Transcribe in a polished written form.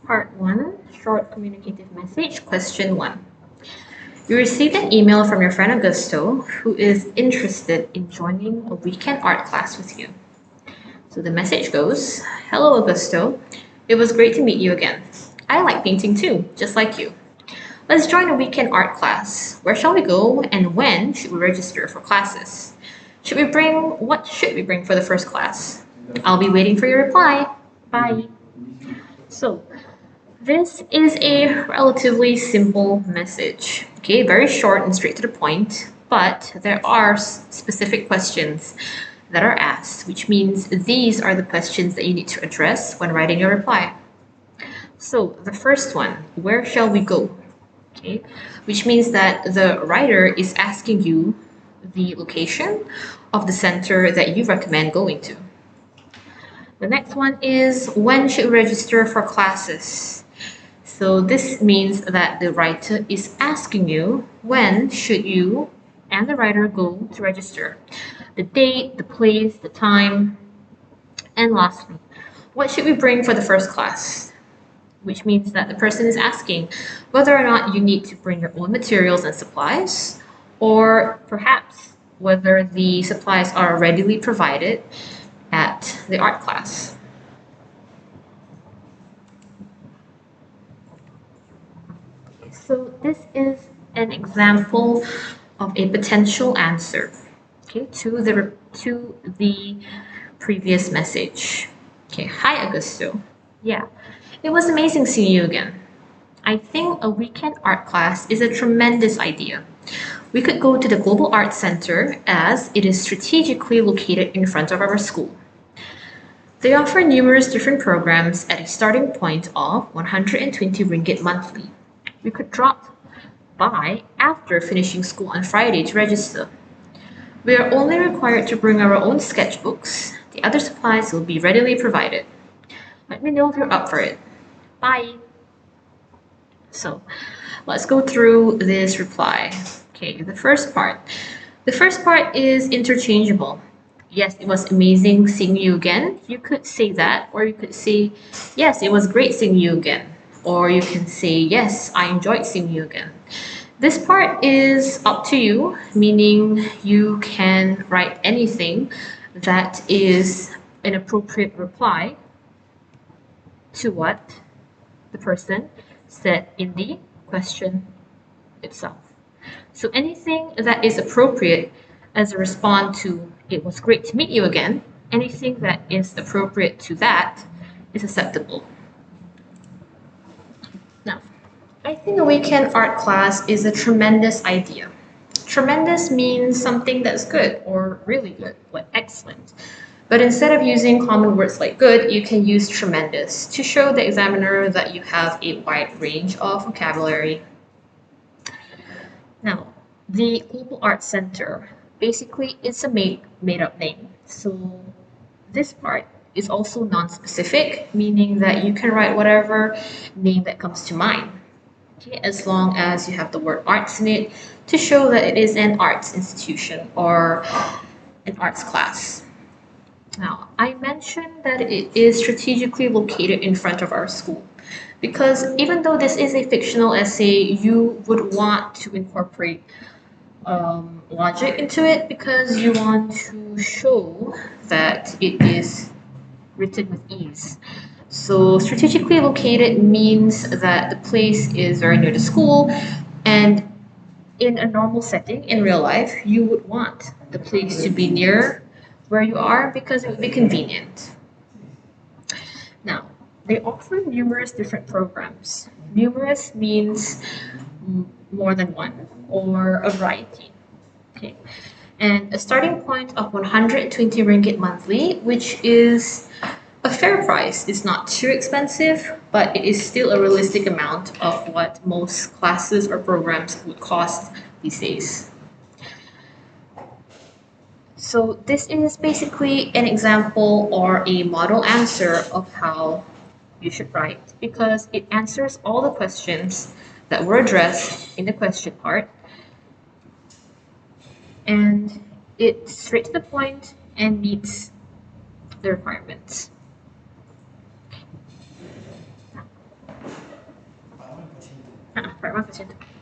Part 1, Short Communicative Message, Question 1. You received an email from your friend Augusto, who is interested in joining a weekend art class with you. So the message goes, "Hello Augusto, it was great to meet you again. I like painting too, just like you. Let's join a weekend art class. Where shall we go and when should we register for classes? What should we bring for the first class? I'll be waiting for your reply. Bye." So this is a relatively simple message. Okay, very short and straight to the point, but there are specific questions that are asked, which means these are the questions that you need to address when writing your reply. So the first one, where shall we go? Okay, which means that the writer is asking you the location of the center that you recommend going to. The next one is, when should we register for classes? So this means that the writer is asking you, when should you and the writer go to register? The date, the place, the time. And lastly, what should we bring for the first class? Which means that the person is asking whether or not you need to bring your own materials and supplies, or perhaps whether the supplies are readily provided at the art class. So this is an example of a potential answer, okay, to the previous message. Okay, hi Augusto. Yeah, it was amazing seeing you again. I think a weekend art class is a tremendous idea. We could go to the Global Arts Center as it is strategically located in front of our school. They offer numerous different programs at a starting point of 120 ringgit monthly. We could drop by after finishing school on Friday to register. We are only required to bring our own sketchbooks. The other supplies will be readily provided. Let me know if you're up for it. Bye. So let's go through this reply. Okay, the first part. The first part is interchangeable. Yes, it was amazing seeing you again. You could say that, or you could say, yes, it was great seeing you again. Or you can say, yes, I enjoyed seeing you again. This part is up to you, meaning you can write anything that is an appropriate reply to what the person said in the question itself. So anything that is appropriate as a response to "it was great to meet you again," anything that is appropriate to that is acceptable. Now, I think a weekend art class is a tremendous idea. Tremendous means something that's good or really good, like excellent. But instead of using common words like good, you can use tremendous to show the examiner that you have a wide range of vocabulary. Now, the Global Arts Center, basically it's a made-up name. So this part is also non-specific, meaning that you can write whatever name that comes to mind. Okay, as long as you have the word arts in it to show that it is an arts institution or an arts class. Now, I mentioned that it is strategically located in front of our school because even though this is a fictional essay, you would want to incorporate logic into it because you want to show that it is written with ease. So strategically located means that the place is very near the school, and in a normal setting in real life, you would want the place to be near where you are because it would be convenient. Now, they offer numerous different programs. Numerous means more than one or a variety. Okay. And a starting point of 120 ringgit monthly, which is a fair price. It's not too expensive, but it is still a realistic amount of what most classes or programs would cost these days. So this is basically an example or a model answer of how you should write because it answers all the questions that were addressed in the question part, and it's straight to the point and meets the requirements. 1%.